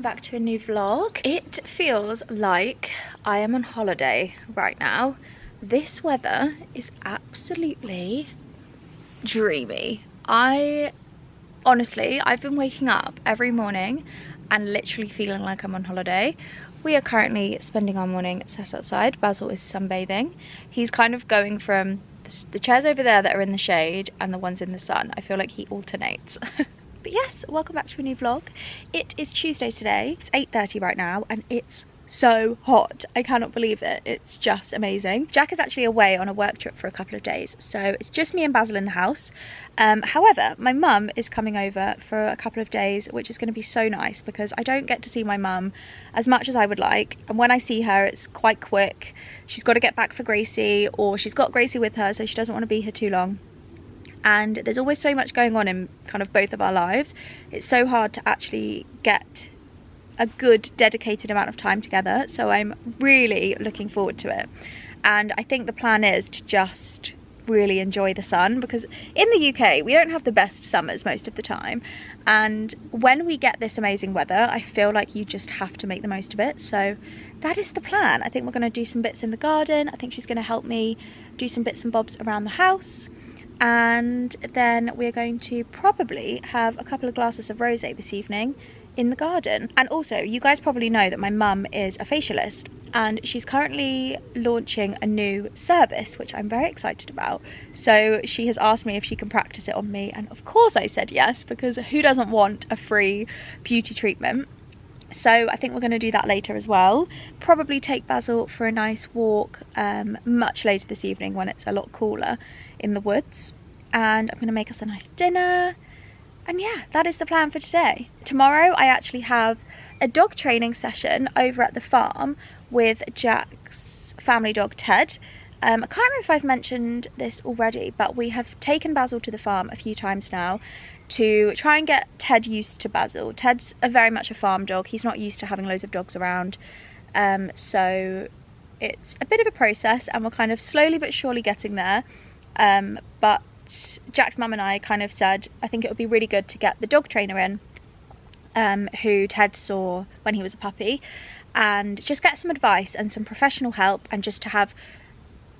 back to a new vlog. It feels like I am on holiday right now. This weather is absolutely dreamy. Honestly, I've been waking up every morning and literally feeling like I'm on holiday. We are currently spending our morning sat outside. Basil is sunbathing. He's kind of going from the chairs over there that are in the shade and the ones in the sun. I feel like he alternates. But yes, welcome back to a new vlog. It is Tuesday today. It's 8:30 right now and it's so hot. I cannot believe it. It's just amazing. Jack is actually away on a work trip for a couple of days, so it's just me and Basil in the house. However, my mum is coming over for a couple of days, which is going to be so nice because I don't get to see my mum as much as I would like, and when I see her it's quite quick. She's got to get back for Gracie, or she's got Gracie with her, so she doesn't want to be here too long. And there's always so much going on in kind of both of our lives. It's so hard to actually get a good dedicated amount of time together, so I'm really looking forward to it. And I think the plan is to just really enjoy the sun, because in the UK we don't have the best summers most of the time, and when we get this amazing weather I feel like you just have to make the most of it. So that is the plan. I think we're going to do some bits in the garden. I think she's going to help me do some bits and bobs around the house, and then we're going to probably have a couple of glasses of rosé this evening in the garden. And also, you guys probably know that my mum is a facialist and she's currently launching a new service, which I'm very excited about. So she has asked me if she can practice it on me, and of course I said yes, because who doesn't want a free beauty treatment? So I think we're going to do that later as well. Probably take Basil for a nice walk much later this evening when it's a lot cooler in the woods. And I'm going to make us a nice dinner. And yeah, that is the plan for today. Tomorrow I actually have a dog training session over at the farm with Jack's family dog Ted. I can't remember if I've mentioned this already, but we have taken Basil to the farm a few times now to try and get Ted used to Basil. Ted's very much a farm dog. He's not used to having loads of dogs around. So it's a bit of a process and we're kind of slowly but surely getting there. But Jack's mum and I kind of said, I think it would be really good to get the dog trainer in, who Ted saw when he was a puppy, and just get some advice and some professional help, and just to have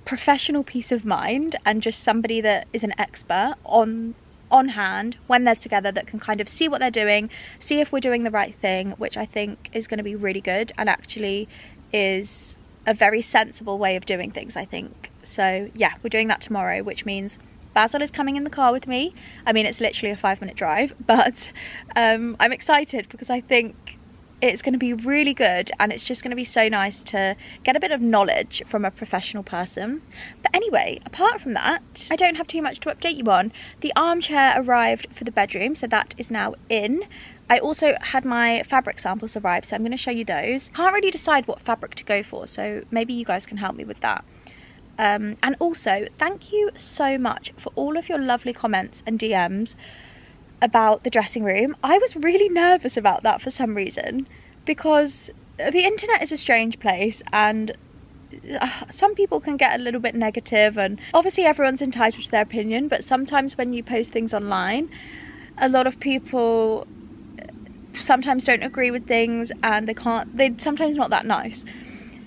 professional peace of mind and just somebody that is an expert on hand when they're together, that can kind of see what they're doing, see if we're doing the right thing, which I think is going to be really good and actually is a very sensible way of doing things, I think. So yeah, we're doing that tomorrow, which means Basil is coming in the car with me. I mean, it's literally a 5-minute drive, but I'm excited because I think it's going to be really good, and it's just going to be so nice to get a bit of knowledge from a professional person. But anyway, apart from that, I don't have too much to update you on. The armchair arrived for the bedroom, so that is now in. I also had my fabric samples arrive, so I'm going to show you those. Can't really decide what fabric to go for, so maybe you guys can help me with that. And also, thank you so much for all of your lovely comments and DMs about the dressing room. I was really nervous about that for some reason, because the internet is a strange place and some people can get a little bit negative, and obviously everyone's entitled to their opinion, but sometimes when you post things online, a lot of people sometimes don't agree with things and they're sometimes not that nice.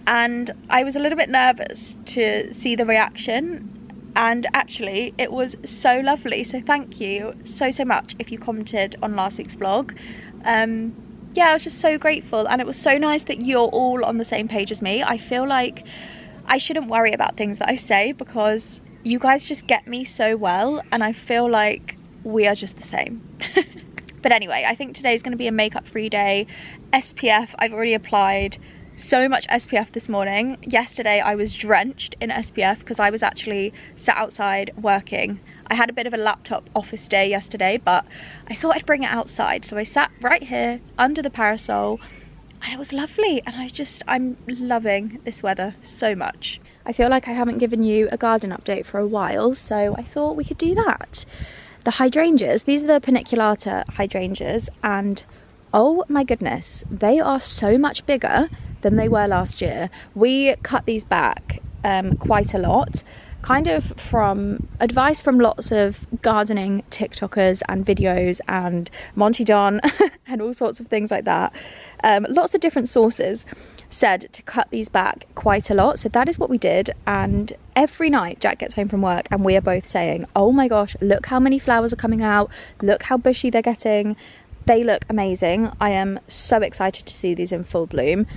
And I was a little bit nervous to see the reaction, and actually it was so lovely, so thank you so much if you commented on last week's vlog. Yeah, I was just so grateful, and it was so nice that you're all on the same page as me. I feel like I shouldn't worry about things that I say because you guys just get me so well, and I feel like we are just the same. But anyway, I think today's going to be a makeup free day. SPF, I've already applied so much SPF this morning. Yesterday I was drenched in SPF because I was actually sat outside working. I had a bit of a laptop office day yesterday, but I thought I'd bring it outside, so I sat right here under the parasol and it was lovely, and I'm loving this weather so much. I feel like I haven't given you a garden update for a while, so I thought we could do that. The hydrangeas, these are the paniculata hydrangeas, and oh my goodness, they are so much bigger than they were last year. We cut these back quite a lot kind of from advice from lots of gardening TikTokers and videos and Monty Don and all sorts of things like that. Lots of different sources said to cut these back quite a lot, so that is what we did. And every night Jack gets home from work and we are both saying, oh my gosh, look how many flowers are coming out, look how bushy they're getting, they look amazing. I am so excited to see these in full bloom.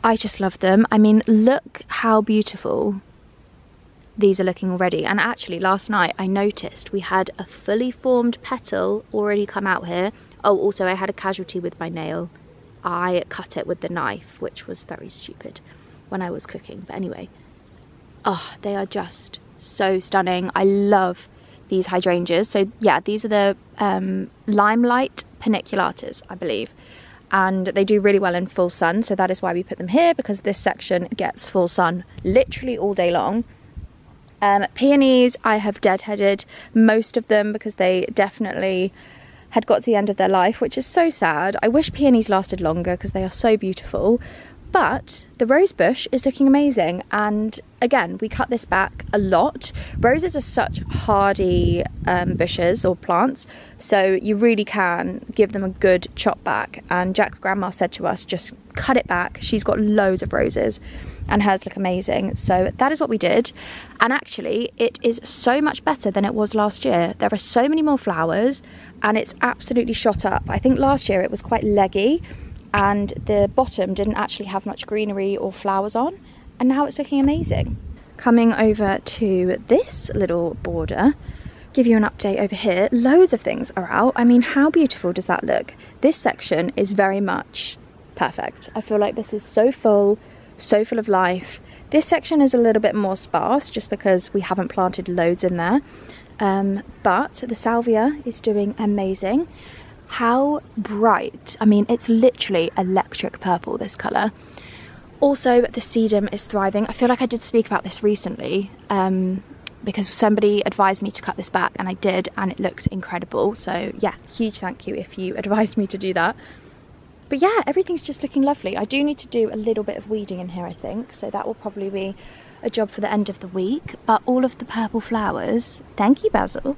I just love them. I mean, look how beautiful these are looking already. And actually last night I noticed we had a fully formed petal already come out here. Oh, also I had a casualty with my nail. I cut it with the knife, which was very stupid when I was cooking. But anyway, oh, they are just so stunning. I love these hydrangeas. So yeah, these are the limelight paniculatas, I believe. And they do really well in full sun. So that is why we put them here, because this section gets full sun literally all day long. Peonies, I have deadheaded most of them because they definitely had got to the end of their life, which is so sad. I wish peonies lasted longer because they are so beautiful. But the rose bush is looking amazing, and again, we cut this back a lot. Roses are such hardy bushes or plants, so you really can give them a good chop back. And Jack's grandma said to us, just cut it back. She's got loads of roses and hers look amazing. So that is what we did. And actually, it is so much better than it was last year. There are so many more flowers and it's absolutely shot up. I think last year it was quite leggy and the bottom didn't actually have much greenery or flowers on, and now it's looking amazing. Coming over to this little border, give you an update over here. Loads of things are out. I mean, how beautiful does that look? This section is very much perfect. I feel like this is so full of life. This section is a little bit more sparse just because we haven't planted loads in there, but the salvia is doing amazing. How bright. I mean, it's literally electric purple, this colour. Also, the sedum is thriving. I feel like I did speak about this recently because somebody advised me to cut this back and I did, and it looks incredible. So yeah, huge thank you if you advised me to do that. But yeah, everything's just looking lovely. I do need to do a little bit of weeding in here, I think, so that will probably be a job for the end of the week. But all of the purple flowers, thank you Basil,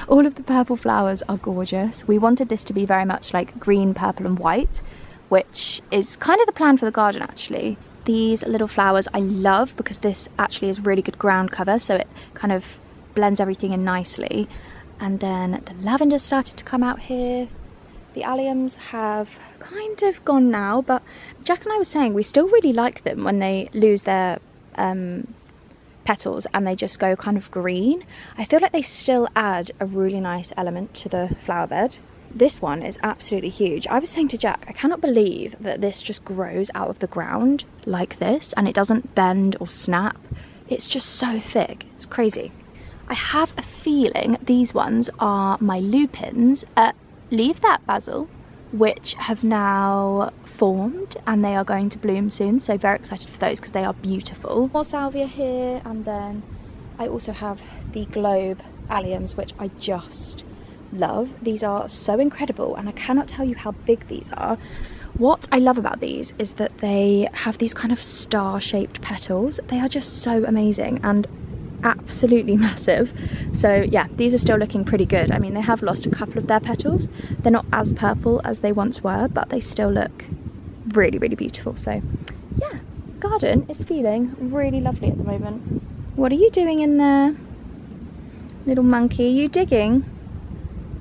all of the purple flowers are gorgeous. We wanted this to be very much like green, purple and white, which is kind of the plan for the garden actually. These little flowers I love because this actually is really good ground cover, so it kind of blends everything in nicely. And then the lavender started to come out here. The alliums have kind of gone now, but Jack and I were saying we still really like them when they lose their petals and they just go kind of green. I feel like they still add a really nice element to the flower bed. This one is absolutely huge. I was saying to Jack, I cannot believe that this just grows out of the ground like this and it doesn't bend or snap. It's just so thick. It's crazy. I have a feeling these ones are my lupins. Leave that, Basil, which have now formed and they are going to bloom soon, so very excited for those because they are beautiful. More salvia here, and then I also have the globe alliums, which I just love. These are so incredible and I cannot tell you how big these are. What I love about these is that they have these kind of star-shaped petals. They are just so amazing and absolutely massive. So yeah, these are still looking pretty good. I mean, they have lost a couple of their petals. They're not as purple as they once were, but they still look really, really beautiful. So yeah, garden is feeling really lovely at the moment. What are you doing in there, little monkey? Are you digging?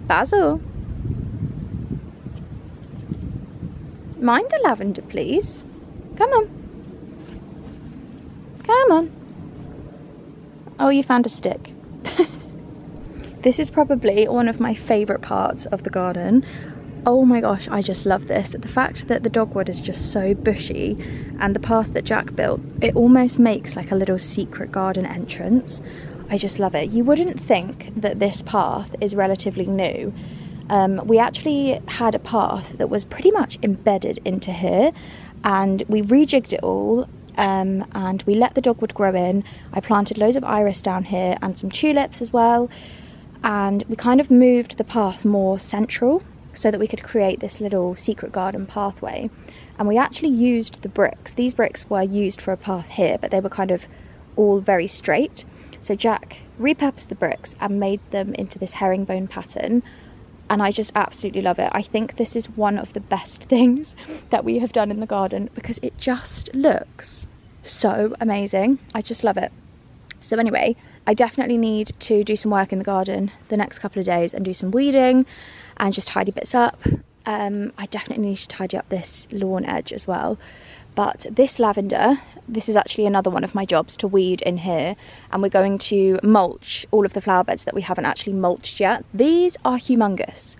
Basil, mind the lavender, please. Come on. Come on. Oh, you found a stick. This is probably one of my favourite parts of the garden. Oh my gosh, I just love this. The fact that the dogwood is just so bushy and the path that Jack built, it almost makes like a little secret garden entrance. I just love it. You wouldn't think that this path is relatively new. We actually had a path that was pretty much embedded into here and we rejigged it all. And we let the dogwood grow in. I planted loads of iris down here and some tulips as well, and we kind of moved the path more central so that we could create this little secret garden pathway. And we actually used the bricks. These bricks were used for a path here, but they were kind of all very straight, So Jack repurposed the bricks and made them into this herringbone pattern, and I just absolutely love it. I think this is one of the best things that we have done in the garden because it just looks so amazing. I just love it. So anyway, I definitely need to do some work in the garden the next couple of days and do some weeding and just tidy bits up. I definitely need to tidy up this lawn edge as well. But this lavender, this is actually another one of my jobs, to weed in here, and we're going to mulch all of the flower beds that we haven't actually mulched yet. These are humongous.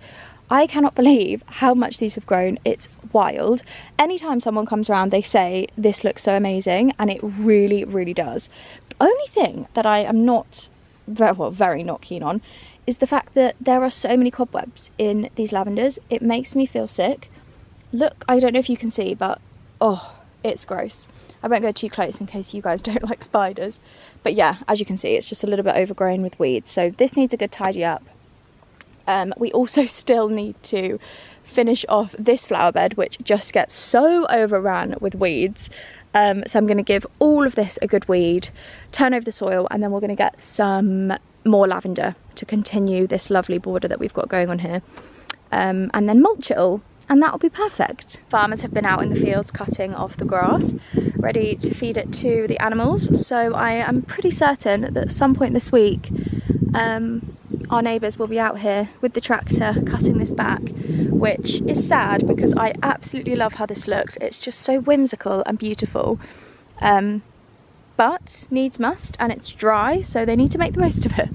I cannot believe how much these have grown. It's wild. Anytime someone comes around, they say this looks so amazing, and it really, really does. The only thing that I am not, very not keen on is the fact that there are so many cobwebs in these lavenders. It makes me feel sick. Look, I don't know if you can see, but oh, it's gross. I won't go too close in case you guys don't like spiders. But yeah, as you can see, it's just a little bit overgrown with weeds. So this needs a good tidy up. We also still need to finish off this flower bed, which just gets so overrun with weeds. So I'm going to give all of this a good weed, turn over the soil, and then we're going to get some more lavender to continue this lovely border that we've got going on here. And then mulch it all. And that will be perfect. Farmers have been out in the fields cutting off the grass, ready to feed it to the animals. So I am pretty certain that at some point this week, our neighbours will be out here with the tractor cutting this back, which is sad because I absolutely love how this looks. It's just so whimsical and beautiful. But needs must, and it's dry, so they need to make the most of it.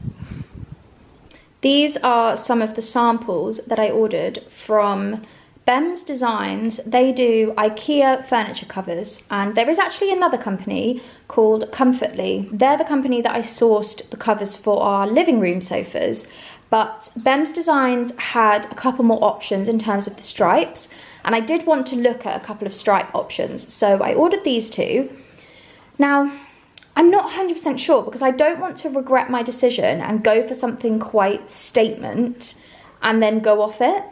These are some of the samples that I ordered from Bem's Designs. They do IKEA furniture covers, and there is actually another company called Comfortly. They're the company that I sourced the covers for our living room sofas, but Bem's Designs had a couple more options in terms of the stripes, and I did want to look at a couple of stripe options, so I ordered these two. Now, I'm not 100% sure because I don't want to regret my decision and go for something quite statement and then go off it.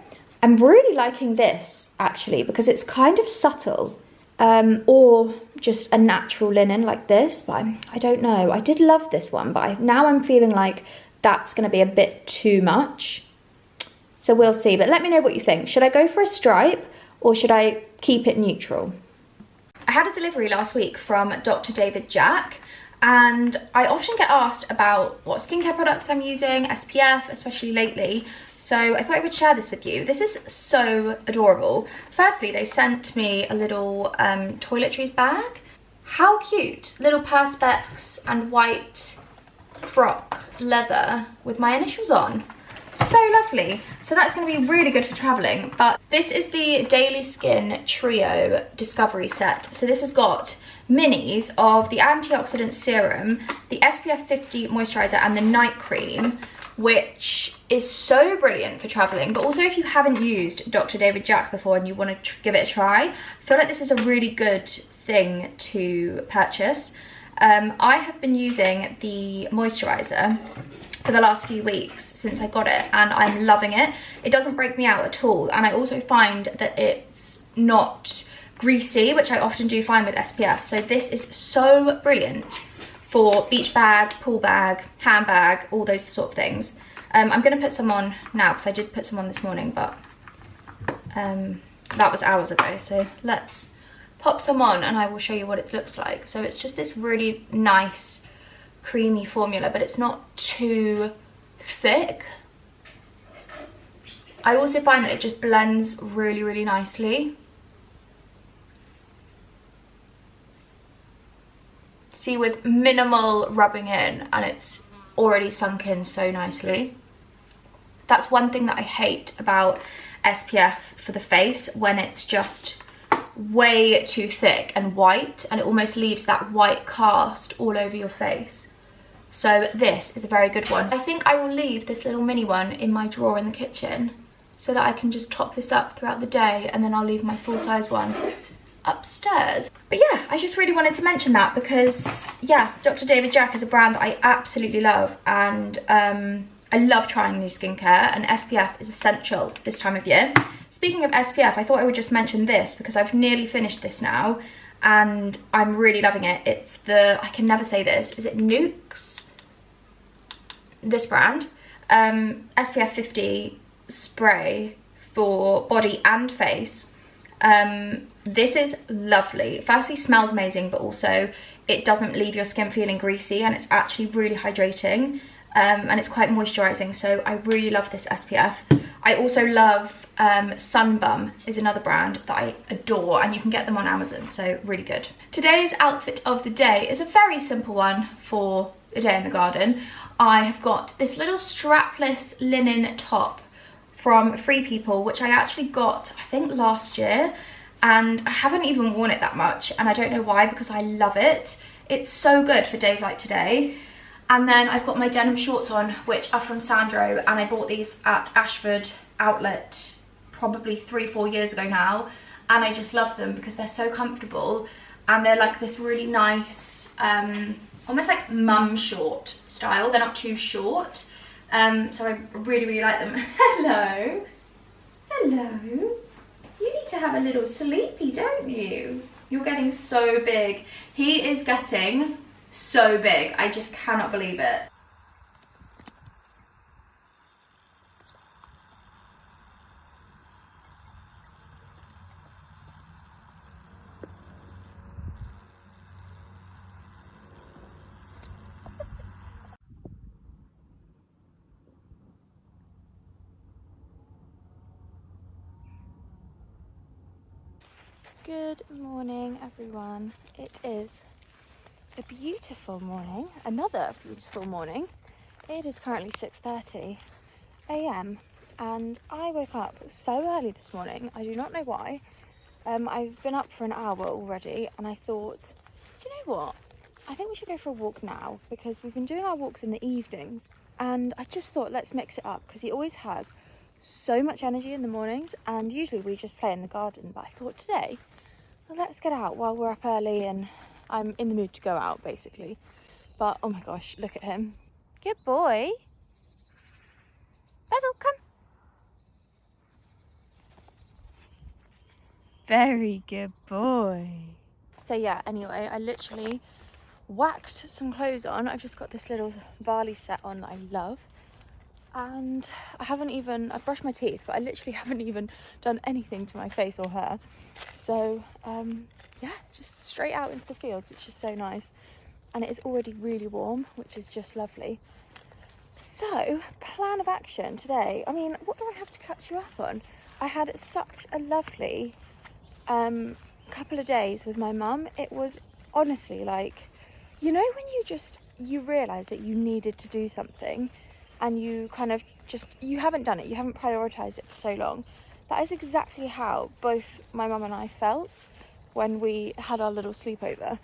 I'm really liking this actually because it's kind of subtle, or just a natural linen like this, but I don't know. I did love this one, but now I'm feeling like that's going to be a bit too much. So we'll see, but let me know what you think. Should I go for a stripe or should I keep it neutral? I had a delivery last week from Dr. David Jack, and I often get asked about what skincare products I'm using, SPF, especially lately. So I thought I would share this with you. This is so adorable. Firstly, they sent me a little toiletries bag. How cute. Little perspex and white frock leather with my initials on. So lovely. So that's going to be really good for traveling. But this is the Daily Skin Trio Discovery Set. So this has got minis of the antioxidant serum, the SPF 50 moisturizer, and the night cream, which is so brilliant for traveling. But also if you haven't used Dr. David Jack before and you want to give it a try, I feel like this is a really good thing to purchase. I have been using the moisturizer for the last few weeks since I got it, and I'm loving it. It doesn't break me out at all, and I also find that it's not greasy, which I often do find with SPF. So this is so brilliant for beach bag, pool bag, handbag, all those sort of things. I'm going to put some on now because I did put some on this morning, but that was hours ago. So let's pop some on and I will show you what it looks like. So it's just this really nice creamy formula, but it's not too thick. I also find that it just blends really, really nicely. See, with minimal rubbing in, and it's already sunk in so nicely. That's one thing that I hate about SPF for the face, when it's just way too thick and white, and it almost leaves that white cast all over your face. So this is a very good one. I think I will leave this little mini one in my drawer in the kitchen so that I can just top this up throughout the day, and then I'll leave my full-size one upstairs. But yeah, I just really wanted to mention that because yeah, Dr. David Jack is a brand that I absolutely love, and I love trying new skincare, and SPF is essential this time of year. Speaking of SPF, I thought I would just mention this because I've nearly finished this now and I'm really loving it. It's the, I can never say this, is it Nukes? this brand, SPF 50 spray for body and face. This is lovely. Firstly, smells amazing, but also it doesn't leave your skin feeling greasy, and it's actually really hydrating, and it's quite moisturizing, so I really love this SPF. I also love Sunbum is another brand that I adore, and you can get them on Amazon, so really good. Today's outfit of the day is a very simple one for a day in the garden. I have got this little strapless linen top from Free People, which I actually got, I think, last year, and I haven't even worn it that much, and I don't know why, because I love it. It's so good for days like today. And then I've got my denim shorts on, which are from Sandro, and I bought these at Ashford Outlet probably 3-4 years ago now, and I just love them because they're so comfortable, and they're like this really nice, almost like mum short style. They're not too short, so I really, really like them. Hello. Hello. You need to have a little sleepy, don't you? You're getting so big. He is getting so big. I just cannot believe it. Good morning, everyone. It is a beautiful morning, another beautiful morning. It is currently 6:30 a.m. and I woke up so early this morning. I do not know why. I've been up for an hour already, and I thought, do you know what? I think we should go for a walk now, because we've been doing our walks in the evenings, and I just thought, let's mix it up, because he always has so much energy in the mornings, and usually we just play in the garden, but I thought today, well, let's get out while we're up early and I'm in the mood to go out, basically. But oh my gosh, look at him. Good boy. Basil, come. Very good boy. So yeah, anyway, I literally whacked some clothes on. I've just got this little Varley set on that I love. And I brushed my teeth, but I literally haven't even done anything to my face or hair. So yeah, just straight out into the fields, which is so nice. And it is already really warm, which is just lovely. So, plan of action today. I mean, what do I have to catch you up on? I had such a lovely couple of days with my mum. It was honestly like, you know, when you realise that you needed to do something, and you kind of you haven't done it, you haven't prioritised it for so long. That is exactly how both my mum and I felt when we had our little sleepover.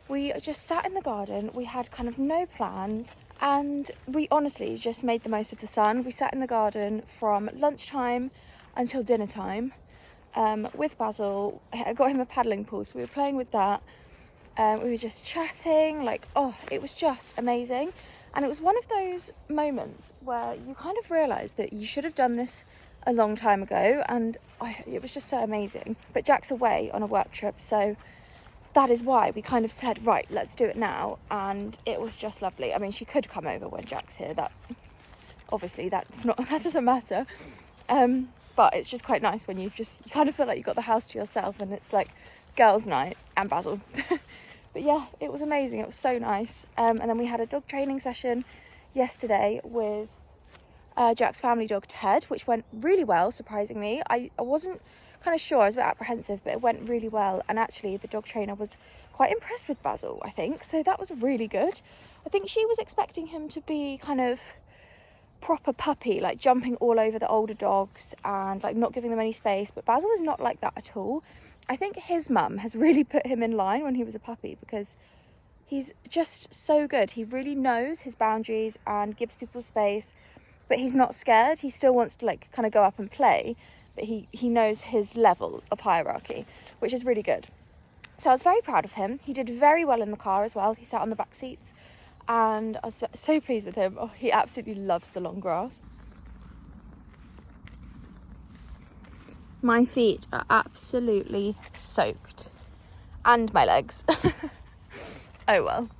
We just sat in the garden, we had kind of no plans, and we honestly just made the most of the sun. We sat in the garden from lunchtime until dinner time with Basil. I got him a paddling pool, so we were playing with that. We were just chatting, like, oh, it was just amazing. And it was one of those moments where you kind of realise that you should have done this a long time ago, and it was just so amazing. But Jack's away on a work trip, so that is why we kind of said, right, let's do it now. And it was just lovely. I mean, she could come over when Jack's here. That obviously that doesn't matter. But it's just quite nice when you kind of feel like you've got the house to yourself, and it's like girls' night and Basil. But yeah, it was amazing. It was so nice. And then we had a dog training session yesterday with Jack's family dog Ted, which went really well, surprisingly. I wasn't kind of sure, I was a bit apprehensive, but it went really well. And actually the dog trainer was quite impressed with Basil, I think. So that was really good. I think she was expecting him to be kind of proper puppy, like jumping all over the older dogs and like not giving them any space. But Basil is not like that at all. I think his mum has really put him in line when he was a puppy, because he's just so good. He really knows his boundaries and gives people space, but he's not scared. He still wants to like kind of go up and play, but he knows his level of hierarchy, which is really good. So I was very proud of him. He did very well in the car as well. He sat on the back seats, and I was so pleased with him. Oh, he absolutely loves the long grass. My feet are absolutely soaked. And my legs. Oh well,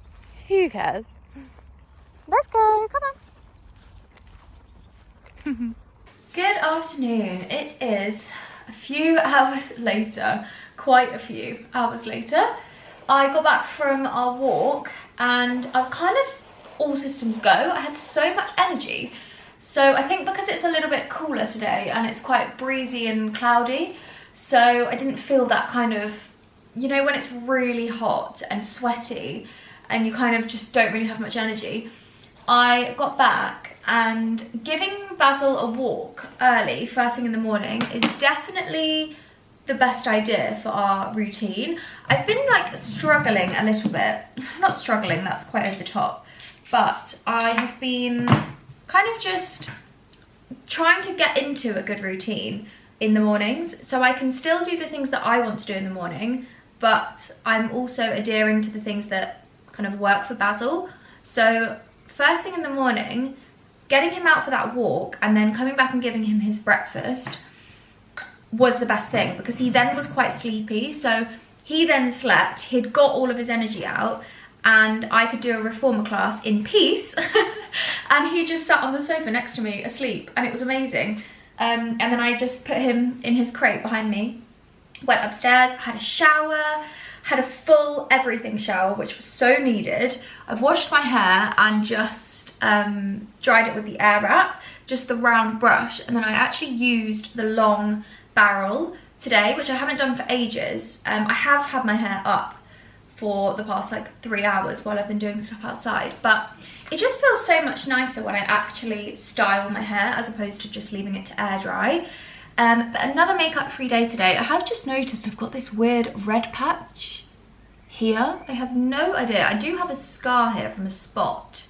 who cares? Let's go, come on. Good afternoon. It is a few hours later, quite a few hours later. I got back from our walk and I was kind of all systems go. I had so much energy. So I think because it's a little bit cooler today and it's quite breezy and cloudy, so I didn't feel that kind of, you know, when it's really hot and sweaty and you kind of just don't really have much energy. I got back, and giving Basil a walk early, first thing in the morning, is definitely the best idea for our routine. I've been like struggling a little bit. Not struggling, that's quite over the top. But I have been kind of just trying to get into a good routine in the mornings. So I can still do the things that I want to do in the morning, but I'm also adhering to the things that kind of work for Basil. So first thing in the morning, getting him out for that walk and then coming back and giving him his breakfast was the best thing, because he then was quite sleepy. So he then slept, he'd got all of his energy out, and I could do a reformer class in peace. And he just sat on the sofa next to me asleep, and it was amazing. And then I just put him in his crate behind me, went upstairs, had a shower, had a full everything shower, which was so needed. I've washed my hair and just dried it with the air wrap, just the round brush, and then I actually used the long barrel today, which I haven't done for ages. I have had my hair up for the past like 3 hours while I've been doing stuff outside, but it just feels so much nicer when I actually style my hair as opposed to just leaving it to air dry. But another makeup free day today. I have just noticed I've got this weird red patch here. I have no idea. I do have a scar here from a spot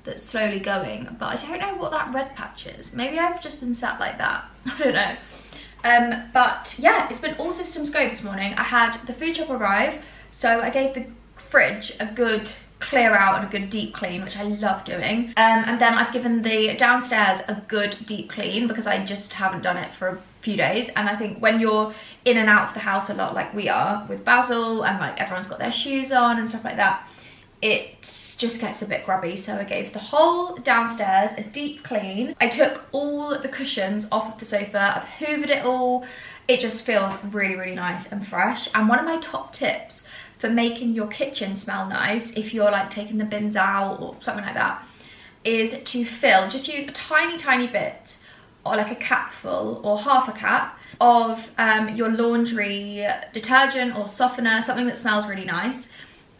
that's slowly going, but I don't know what that red patch is. Maybe I've just been sat like that. I don't know. But yeah, it's been all systems go this morning. I had the food shop arrive, so I gave the fridge a good clear out and a good deep clean, which I love doing. And then I've given the downstairs a good deep clean because I just haven't done it for a few days. And I think when you're in and out of the house a lot like we are with Basil, and like everyone's got their shoes on and stuff like that, it just gets a bit grubby. So I gave the whole downstairs a deep clean. I took all the cushions off of the sofa, I've hoovered it all. It just feels really, really nice and fresh. And one of my top tips for making your kitchen smell nice, if you're like taking the bins out or something like that, is to fill, just use a tiny bit, or like a capful or half a cap of your laundry detergent or softener, something that smells really nice,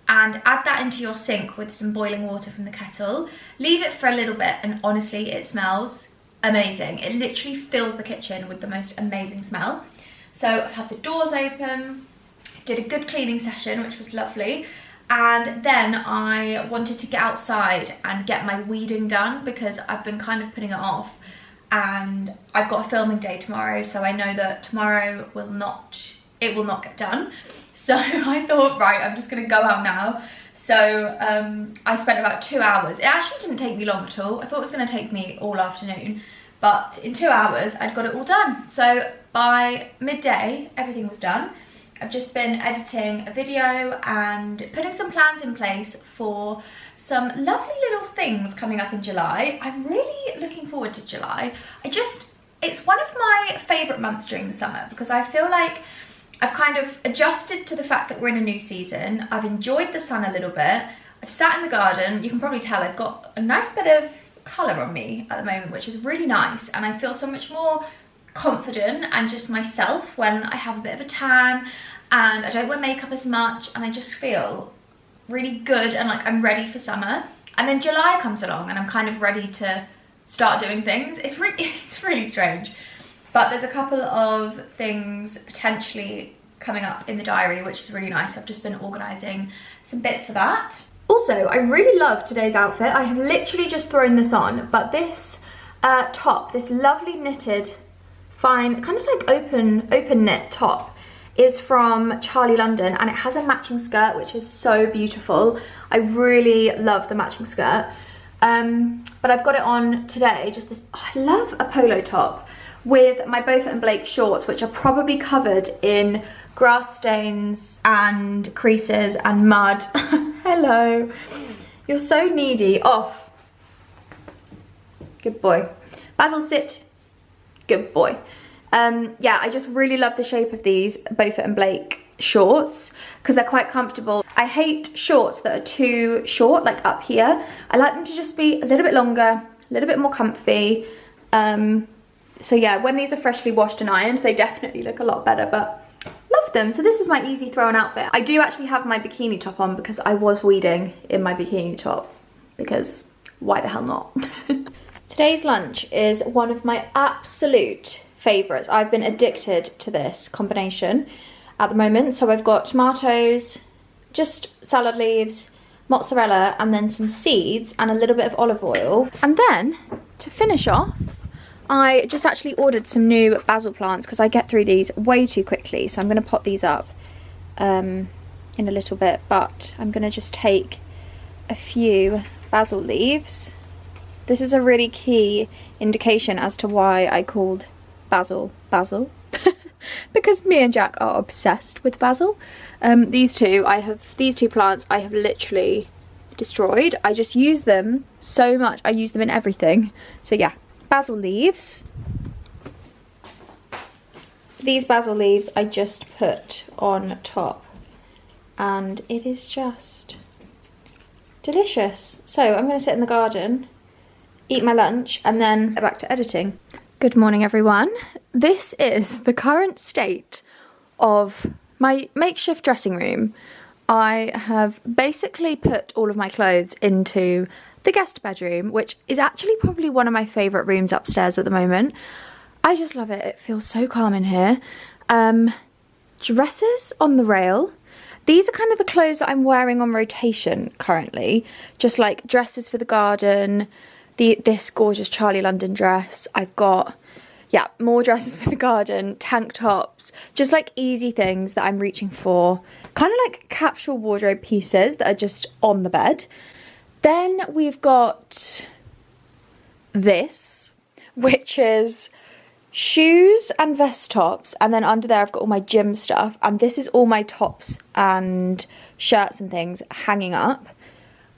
and add that into your sink with some boiling water from the kettle. Leave it for a little bit, and honestly, it smells amazing. It literally fills the kitchen with the most amazing smell. So I've had the doors open, did a good cleaning session, which was lovely, and then I wanted to get outside and get my weeding done because I've been kind of putting it off, and I've got a filming day tomorrow, so I know that tomorrow will not get done. So I thought, right, I'm just gonna go out now. So I spent about 2 hours. It actually didn't take me long at all. I thought it was gonna take me all afternoon, but in 2 hours I'd got it all done. So by midday everything was done. I've just been editing a video and putting some plans in place for some lovely little things coming up in July. I'm really looking forward to July. It's one of my favourite months during the summer because I feel like I've kind of adjusted to the fact that we're in a new season. I've enjoyed the sun a little bit. I've sat in the garden. You can probably tell I've got a nice bit of colour on me at the moment, which is really nice, and I feel so much more confident and just myself when I have a bit of a tan and I don't wear makeup as much, and I just feel really good and like I'm ready for summer. And then July comes along and I'm kind of ready to start doing things. It's really strange, but there's a couple of things potentially coming up in the diary, which is really nice. I've just been organising some bits for that. Also, I really love today's outfit. I have literally just thrown this on, but this top, this lovely knitted fine, kind of like open knit top, is from Charlie London, and it has a matching skirt, which is so beautiful. I really love the matching skirt. But I've got it on today, just this, oh, I love a polo top with my Beaufort and Blake shorts, which are probably covered in grass stains and creases and mud. Hello. You're so needy. Off. Good boy. Basil, sit. Good boy. Yeah, I just really love the shape of these Beaufort and Blake shorts because they're quite comfortable. I hate shorts that are too short, like up here. I like them to just be a little bit longer, a little bit more comfy. So yeah, when these are freshly washed and ironed, they definitely look a lot better, but love them. So this is my easy throw on outfit. I do actually have my bikini top on because I was weeding in my bikini top, because why the hell not? Today's lunch is one of my absolute favourites. I've been addicted to this combination at the moment. So I've got tomatoes, just salad leaves, mozzarella, and then some seeds and a little bit of olive oil. And then to finish off, I just actually ordered some new basil plants because I get through these way too quickly. So I'm going to pot these up in a little bit, but I'm going to just take a few basil leaves. This is a really key indication as to why I called basil basil. Because me and Jack are obsessed with basil. These two plants I have literally destroyed. I just use them so much. I use them in everything. So yeah, basil leaves. These basil leaves I just put on top, and it is just delicious. So I'm going to sit in the garden, eat my lunch, and then go back to editing. Good morning, everyone. This is the current state of my makeshift dressing room. I have basically put all of my clothes into the guest bedroom, which is actually probably one of my favourite rooms upstairs at the moment. I just love it. It feels so calm in here. Dresses on the rail. These are kind of the clothes that I'm wearing on rotation currently. Just like dresses for the garden, this gorgeous Charlie London dress. I've got, yeah, more dresses for the garden, tank tops, just like easy things that I'm reaching for. Kind of like capsule wardrobe pieces that are just on the bed. Then we've got this, which is shoes and vest tops, and then under there I've got all my gym stuff, and this is all my tops and shirts and things hanging up.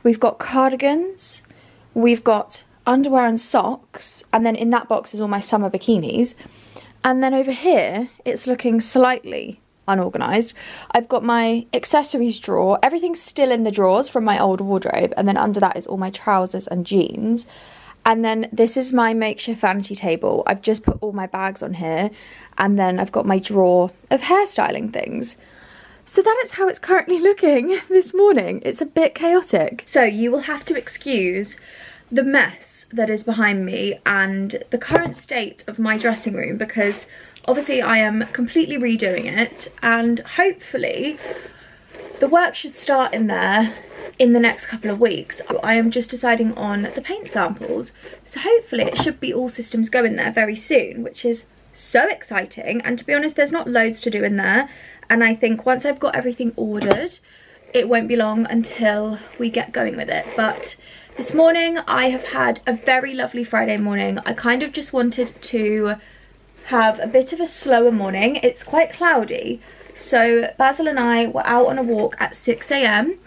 We've got cardigans, we've got underwear and socks, and then in that box is all my summer bikinis. And then over here it's looking slightly unorganised. I've got my accessories drawer, everything's still in the drawers from my old wardrobe, and then under that is all my trousers and jeans. And then this is my makeshift vanity table. I've just put all my bags on here, and then I've got my drawer of hairstyling things. So that is how it's currently looking this morning. It's a bit chaotic. So you will have to excuse the mess that is behind me and the current state of my dressing room, because obviously I am completely redoing it, and hopefully the work should start in there in the next couple of weeks. I am just deciding on the paint samples, so hopefully it should be all systems go in there very soon, which is so exciting. And to be honest, there's not loads to do in there, and I think once I've got everything ordered, it won't be long until we get going with it. But this morning I have had a very lovely Friday morning. I kind of just wanted to have a bit of a slower morning. It's quite cloudy, so Basil and I were out on a walk at 6 AM,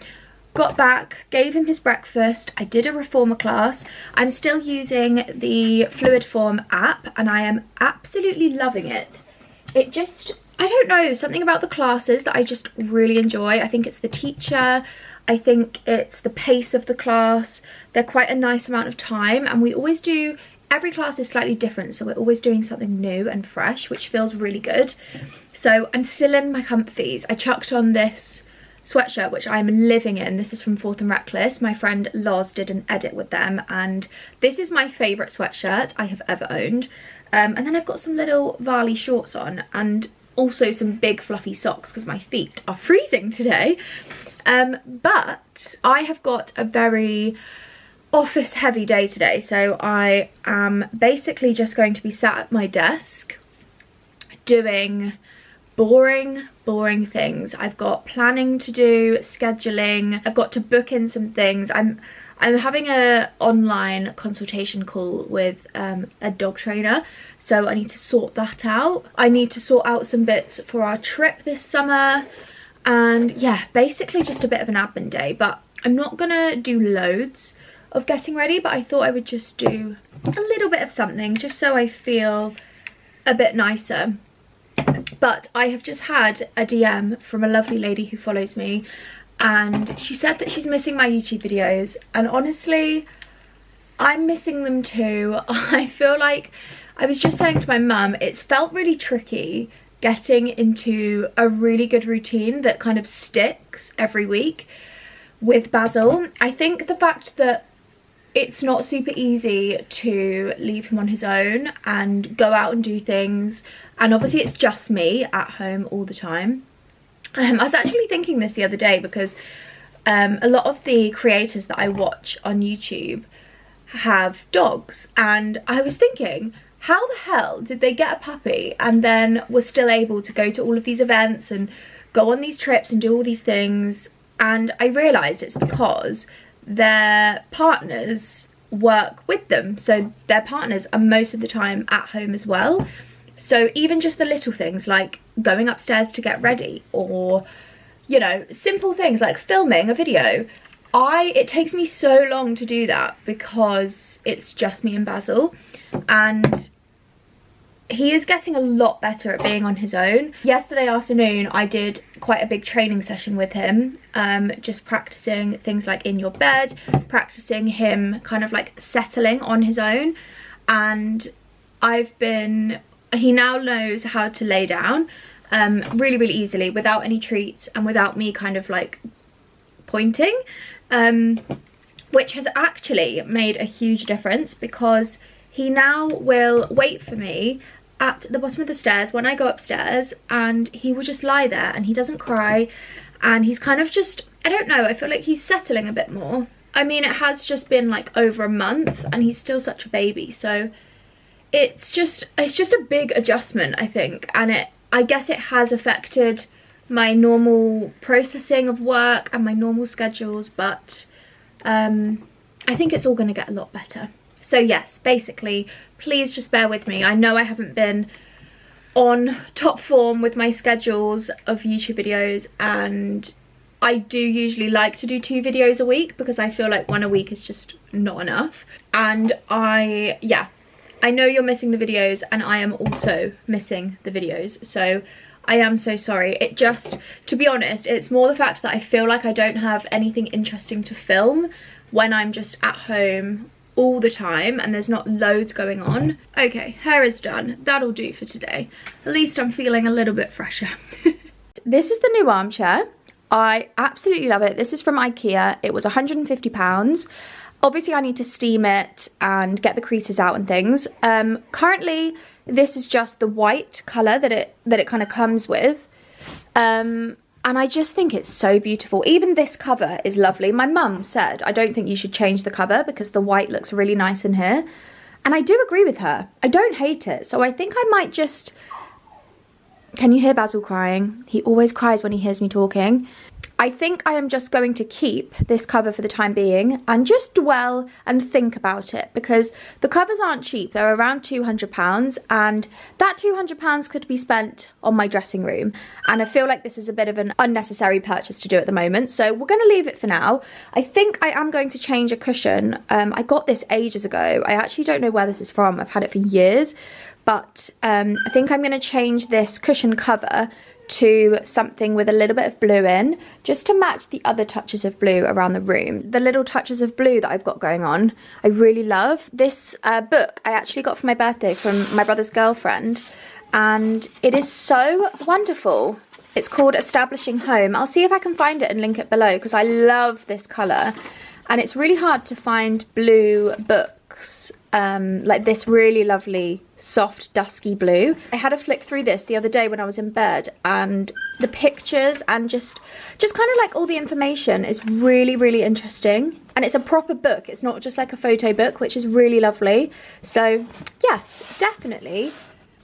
got back, gave him his breakfast. I did a reformer class. I'm still using the Fluid Form app and I am absolutely loving it. It just, I don't know, something about the classes that I just really enjoy. I think it's the teacher, I think it's the pace of the class. They're quite a nice amount of time, and we always do, every class is slightly different, so we're always doing something new and fresh, which feels really good. So I'm still in my comfies. I chucked on this sweatshirt, which I'm living in. This is from Fourth and Reckless. My friend Loz did an edit with them, and this is my favourite sweatshirt I have ever owned. And then I've got some little Varley shorts on, and also some big fluffy socks because my feet are freezing today. But I have got a very office heavy day today, so I am basically just going to be sat at my desk doing boring things. I've got planning to do, scheduling, I've got to book in some things. I'm having a online consultation call with a dog trainer, so I need to sort that out. I need to sort out some bits for our trip this summer, and yeah, basically just a bit of an admin day. But I'm not gonna do loads of getting ready, but I thought I would just do a little bit of something just so I feel a bit nicer. But I have just had a DM from a lovely lady who follows me, and she said that she's missing my YouTube videos, and honestly I'm missing them too. I feel like, I was just saying to my mum, it's felt really tricky getting into a really good routine that kind of sticks every week with Basil. I think the fact that it's not super easy to leave him on his own and go out and do things, and obviously it's just me at home all the time. I was actually thinking this the other day because a lot of the creators that I watch on YouTube have dogs, and I was thinking, how the hell did they get a puppy and then were still able to go to all of these events and go on these trips and do all these things? And I realised it's because their partners work with them, so their partners are most of the time at home as well. So even just the little things like going upstairs to get ready, or, you know, simple things like filming a video, it takes me so long to do that because it's just me and Basil, and he is getting a lot better at being on his own. Yesterday afternoon I did quite a big training session with him, just practicing things like in your bed, practicing him kind of like settling on his own, and he now knows how to lay down really, really easily without any treats and without me kind of like pointing, which has actually made a huge difference because he now will wait for me at the bottom of the stairs when I go upstairs, and he will just lie there and he doesn't cry, and he's kind of just, I don't know, I feel like he's settling a bit more. I mean, it has just been like over a month and he's still such a baby, so it's just a big adjustment, I think, and I guess it has affected my normal processing of work and my normal schedules, but I think it's all going to get a lot better. So yes, basically, please just bear with me. I know I haven't been on top form with my schedules of YouTube videos, and I do usually like to do 2 videos a week because I feel like 1 a week is just not enough. And I know you're missing the videos, and I am also missing the videos, so I am so sorry. It just, to be honest, it's more the fact that I feel like I don't have anything interesting to film when I'm just at home all the time and there's not loads going on. Okay, hair is done. That'll do for today. At least I'm feeling a little bit fresher. This is the new armchair. I absolutely love it. This is from IKEA. It was £150. Obviously I need to steam it and get the creases out and things. Currently this is just the white colour that it kind of comes with. And I just think it's so beautiful. Even this cover is lovely. My mum said, I don't think you should change the cover because the white looks really nice in here. And I do agree with her. I don't hate it. So I think I might just... Can you hear Basil crying? He always cries when he hears me talking. I think I am just going to keep this cover for the time being and just dwell and think about it, because the covers aren't cheap. They're around £200, and that £200 could be spent on my dressing room, and I feel like this is a bit of an unnecessary purchase to do at the moment, so we're going to leave it for now. I think I am going to change a cushion. I got this ages ago. I actually don't know where this is from. I've had it for years, but I think I'm going to change this cushion cover to something with a little bit of blue in, just to match the other touches of blue around the room. The little touches of blue that I've got going on, I really love. This book I actually got for my birthday from my brother's girlfriend, and it is so wonderful. It's called Establishing Home. I'll see if I can find it and link it below, because I love this colour, and it's really hard to find blue books like this really lovely soft dusky blue. I had a flick through this the other day when I was in bed, and the pictures and just kind of like all the information is really, really interesting, and it's a proper book. It's not just like a photo book, which is really lovely. So yes, definitely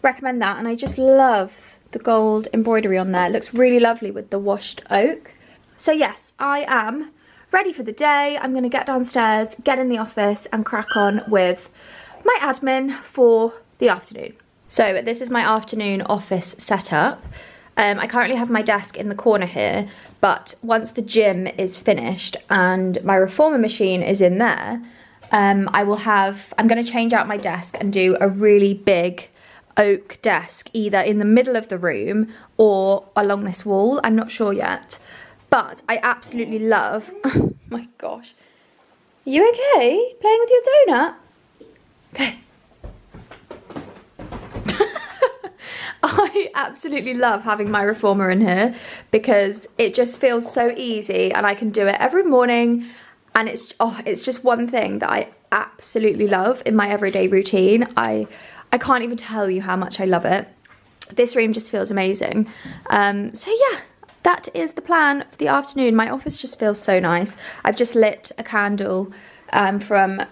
recommend that. And I just love the gold embroidery on there. It looks really lovely with the washed oak. So yes, I am ready for the day. I'm going to get downstairs, get in the office and crack on with my admin for the afternoon. So this is my afternoon office setup. I currently have my desk in the corner here, but once the gym is finished and my reformer machine is in there, I'm going to change out my desk and do a really big oak desk either in the middle of the room or along this wall. I'm not sure yet. But I absolutely love... Oh my gosh. Are you okay? Playing with your donut? Okay. I absolutely love having my reformer in here because it just feels so easy and I can do it every morning, and it's just one thing that I absolutely love in my everyday routine. I can't even tell you how much I love it. This room just feels amazing. So yeah, that is the plan for the afternoon. My office just feels so nice. I've just lit a candle from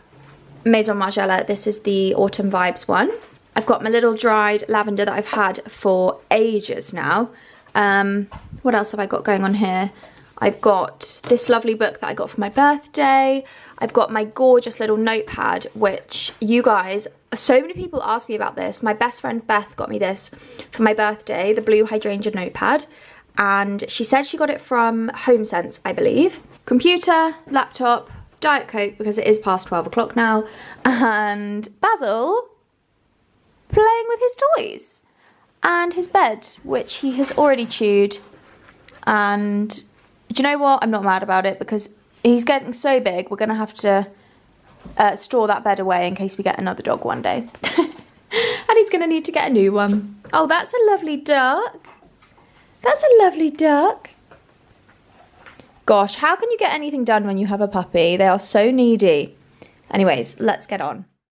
Maison Margiela. This is the Autumn Vibes one. I've got my little dried lavender that I've had for ages now. What else have I got going on here? I've got this lovely book that I got for my birthday. I've got my gorgeous little notepad, which you guys, so many people ask me about this. My best friend Beth got me this for my birthday, the blue hydrangea notepad. And she said she got it from HomeSense, I believe. Computer, laptop, Diet Coke, because it is past 12 o'clock now. And Basil playing with his toys. And his bed, which he has already chewed. And do you know what? I'm not mad about it because he's getting so big, we're going to have to store that bed away in case we get another dog one day. And he's going to need to get a new one. Oh, that's a lovely duck. That's a lovely duck. Gosh, how can you get anything done when you have a puppy? They are so needy. Anyways, let's get on.